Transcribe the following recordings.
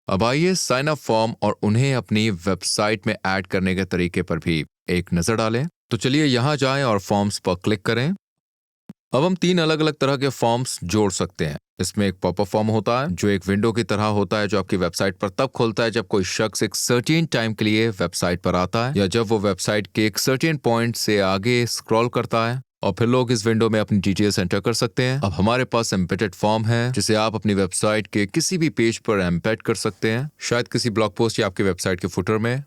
अब आइए sign up form और उन्हें अपनी वेबसाइट में ऐड करने के तरीके पर भी एक नज़र डालें। तो चलिए यहाँ जाएं और फॉर्म्स पर क्लिक करें। अब हम 3 अलग अलग तरह के फॉर्म्स जोड़ सकते हैं। इसमें एक पॉपअप फॉर्म होता है जो एक विंडो की तरह होता है, जो आपकी वेबसाइट पर तब खुलता है जब कोई शख्स एक सर्टेन टाइम के लिए वेबसाइट पर आता है या जब वो वेबसाइट के एक सर्टेन पॉइंट से आगे स्क्रॉल करता है, और फिर लोग इस विंडो में अपनी डिटेल्स एंटर कर सकते हैं। अब हमारे पास एम्बेडेड फॉर्म है जिसे आप अपनी वेबसाइट के किसी भी पेज पर एम्बेड कर सकते हैं, शायद किसी ब्लॉग पोस्ट या आपकी वेबसाइट के फुटर में।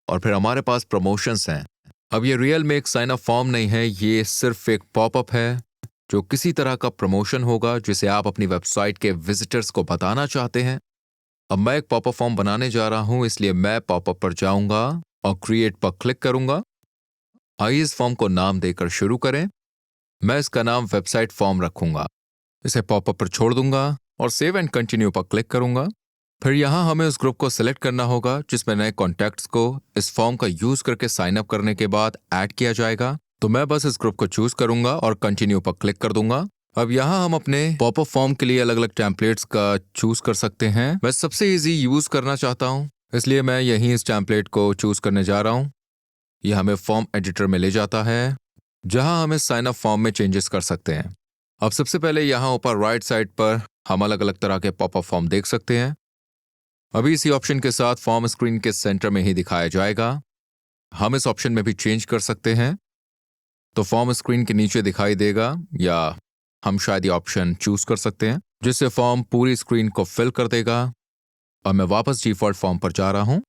और फिर हमारे पास प्रमोशंस हैं। अब ये रियल में एक साइन अप फॉर्म नहीं है, ये सिर्फ एक पॉपअप है जो किसी तरह का प्रमोशन होगा जिसे आप अपनी वेबसाइट के विजिटर्स को बताना चाहते हैं। अब मैं एक पॉपअप फॉर्म बनाने जा रहा हूं, इसलिए मैं पॉपअप पर जाऊंगा और क्रिएट पर क्लिक करूंगा। आइए इस फॉर्म को नाम देकर शुरू करें। मैं इसका नाम वेबसाइट फॉर्म रखूंगा। इसे पॉपअप पर छोड़ दूंगा और सेव एंड कंटिन्यू पर क्लिक करूंगा। फिर यहाँ हमें उस ग्रुप को सिलेक्ट करना होगा जिसमें नए कॉन्टैक्ट्स को इस फॉर्म का यूज करके साइन अप करने के बाद ऐड किया जाएगा। तो मैं बस इस ग्रुप को चूज करूंगा और कंटिन्यू पर क्लिक कर दूंगा। अब यहाँ हम अपने पॉपअप फॉर्म के लिए अलग अलग टेम्पलेट्स का चूज कर सकते हैं। मैं सबसे इजी यूज करना चाहता हूँ, इसलिए मैं यहीं इस टेम्पलेट को चूज करने जा रहा हूँ। यह हमें फॉर्म एडिटर में ले जाता है जहां हम इस साइन अप फॉर्म में चेंजेस कर सकते हैं। अब सबसे पहले यहाँ ऊपर राइट साइड पर हम अलग अलग तरह के पॉपअप फॉर्म देख सकते हैं। अभी इसी ऑप्शन के साथ फॉर्म स्क्रीन के सेंटर में ही दिखाया जाएगा। हम इस ऑप्शन में भी चेंज कर सकते हैं, तो फॉर्म स्क्रीन के नीचे दिखाई देगा, या हम शायद ये ऑप्शन चूज कर सकते हैं जिससे फॉर्म पूरी स्क्रीन को फिल कर देगा। और मैं वापस डिफॉल्ट फॉर्म पर जा रहा हूं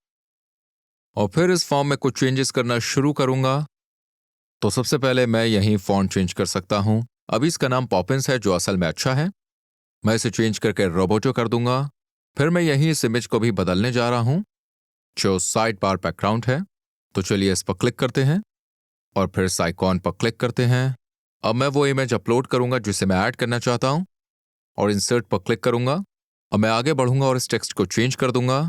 और फिर इस फॉर्म में कुछ चेंजेस करना शुरू करूंगा। तो सबसे पहले मैं यहीं फॉन्ट चेंज कर सकता हूं। अभी इसका नाम पॉपिंस है जो असल में अच्छा है। मैं इसे चेंज करके रोबोटो कर दूंगा। फिर मैं यहीं इस इमेज को भी बदलने जा रहा हूं जो साइड बार बैकग्राउंड है। तो चलिए इस पर क्लिक करते हैं और फिर इस आइकॉन पर क्लिक करते हैं। अब मैं वो इमेज अपलोड करूंगा जिसे मैं ऐड करना चाहता हूं और इंसर्ट पर क्लिक करूंगा। अब मैं आगे बढ़ूंगा और इस टेक्स्ट को चेंज कर दूंगा।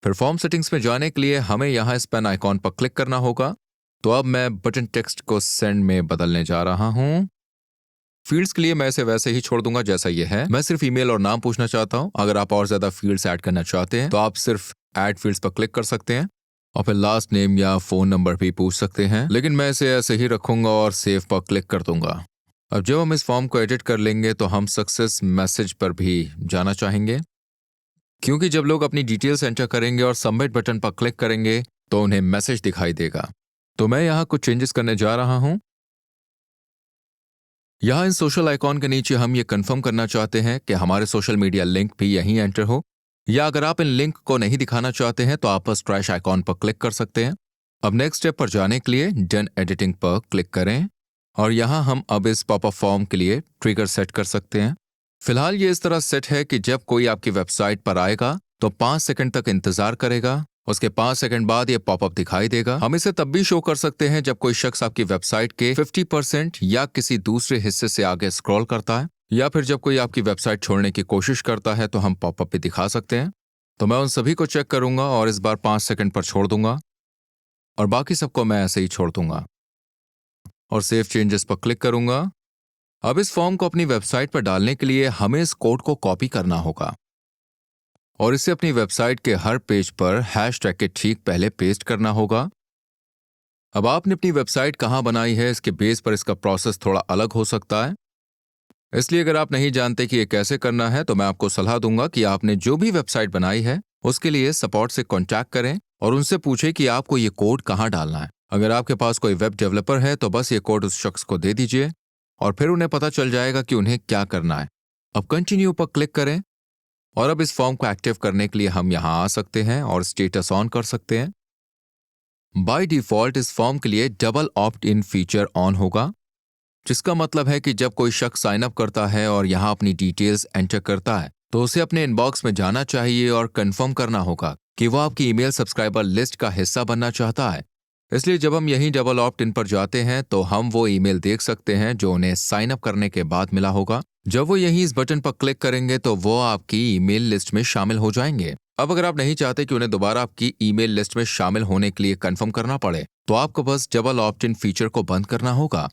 फिर फॉर्म सेटिंग्स में जाने के लिए हमें यहाँ इस पेन आइकॉन पर क्लिक करना होगा। तो अब मैं बटन टेक्स्ट को सेंड में बदलने जा रहा हूँ। फील्ड्स के लिए मैं इसे वैसे ही छोड़ दूंगा जैसा ये है। मैं सिर्फ ईमेल और नाम पूछना चाहता हूँ। अगर आप और ज्यादा फील्ड्स ऐड करना चाहते हैं तो आप सिर्फ ऐड फील्ड्स पर क्लिक कर सकते हैं और फिर लास्ट नेम या फोन नंबर भी पूछ सकते हैं, लेकिन मैं इसे ऐसे ही रखूंगा और सेव पर क्लिक कर दूंगा। अब जब हम इस फॉर्म को एडिट कर लेंगे तो हम सक्सेस मैसेज पर भी जाना चाहेंगे, क्योंकि जब लोग अपनी डिटेल्स एंटर करेंगे और सबमिट बटन पर क्लिक करेंगे तो उन्हें मैसेज दिखाई देगा। तो मैं यहाँ कुछ चेंजेस करने जा रहा हूँ। यहाँ इन सोशल आइकॉन के नीचे हम ये कंफर्म करना चाहते हैं कि हमारे सोशल मीडिया लिंक भी यहीं एंटर हो, या अगर आप इन लिंक को नहीं दिखाना चाहते हैं तो आप बस ट्रैश आइकॉन पर क्लिक कर सकते हैं। अब नेक्स्ट स्टेप पर जाने के लिए डन एडिटिंग पर क्लिक करें और यहाँ हम अब इस पॉपअप फॉर्म के लिए ट्रिगर सेट कर सकते हैं। फिलहाल ये इस तरह सेट है कि जब कोई आपकी वेबसाइट पर आएगा तो 5 सेकंड तक इंतजार करेगा, उसके 5 सेकंड बाद ये पॉपअप दिखाई देगा। हम इसे तब भी शो कर सकते हैं जब कोई शख्स आपकी वेबसाइट के 50% या किसी दूसरे हिस्से से आगे स्क्रॉल करता है, या फिर जब कोई आपकी वेबसाइट छोड़ने की कोशिश करता है तो हम पॉपअप भी दिखा सकते हैं। तो मैं उन सभी को चेक करूंगा और इस बार 5 सेकंड पर छोड़ दूंगा और बाकी सबको मैं ऐसे ही छोड़ दूंगा और सेव चेंजेस पर क्लिक करूंगा। अब इस फॉर्म को अपनी वेबसाइट पर डालने के लिए हमें इस कोड को कॉपी करना होगा और इसे अपनी वेबसाइट के हर पेज पर हैशटैग के ठीक पहले पेस्ट करना होगा। अब आपने अपनी वेबसाइट कहाँ बनाई है इसके बेस पर इसका प्रोसेस थोड़ा अलग हो सकता है, इसलिए अगर आप नहीं जानते कि ये कैसे करना है तो मैं आपको सलाह दूंगा कि आपने जो भी वेबसाइट बनाई है उसके लिए सपोर्ट से कॉन्टैक्ट करें और उनसे पूछें कि आपको ये कोड कहाँ डालना है। अगर आपके पास कोई वेब डेवलपर है तो बस ये कोड उस शख्स को दे दीजिए और फिर उन्हें पता चल जाएगा कि उन्हें क्या करना है। अब कंटिन्यू पर क्लिक करें और अब इस फॉर्म को एक्टिव करने के लिए हम यहाँ आ सकते हैं और स्टेटस ऑन कर सकते हैं। बाय डिफॉल्ट इस फॉर्म के लिए double opt in feature on होगा, जिसका मतलब है कि जब कोई शख्स साइन अप करता है और यहाँ अपनी डिटेल्स एंटर करता है तो उसे अपने इनबॉक्स में जाना चाहिए और कंफर्म करना होगा कि वो आपकी ईमेल सब्सक्राइबर लिस्ट का हिस्सा बनना चाहता है। इसलिए जब हम यहीं डबल ऑप्ट इन पर जाते हैं तो हम वो ईमेल देख सकते हैं जो उन्हें साइन अप करने के बाद मिला होगा। जब वो यहीं इस बटन पर क्लिक करेंगे तो वो आपकी ईमेल लिस्ट में शामिल हो जाएंगे। अब अगर आप नहीं चाहते कि उन्हें दोबारा आपकी ईमेल लिस्ट में शामिल होने के लिए कंफर्म करना पड़े तो आपको बस डबल ऑप्ट इन फीचर को बंद करना होगा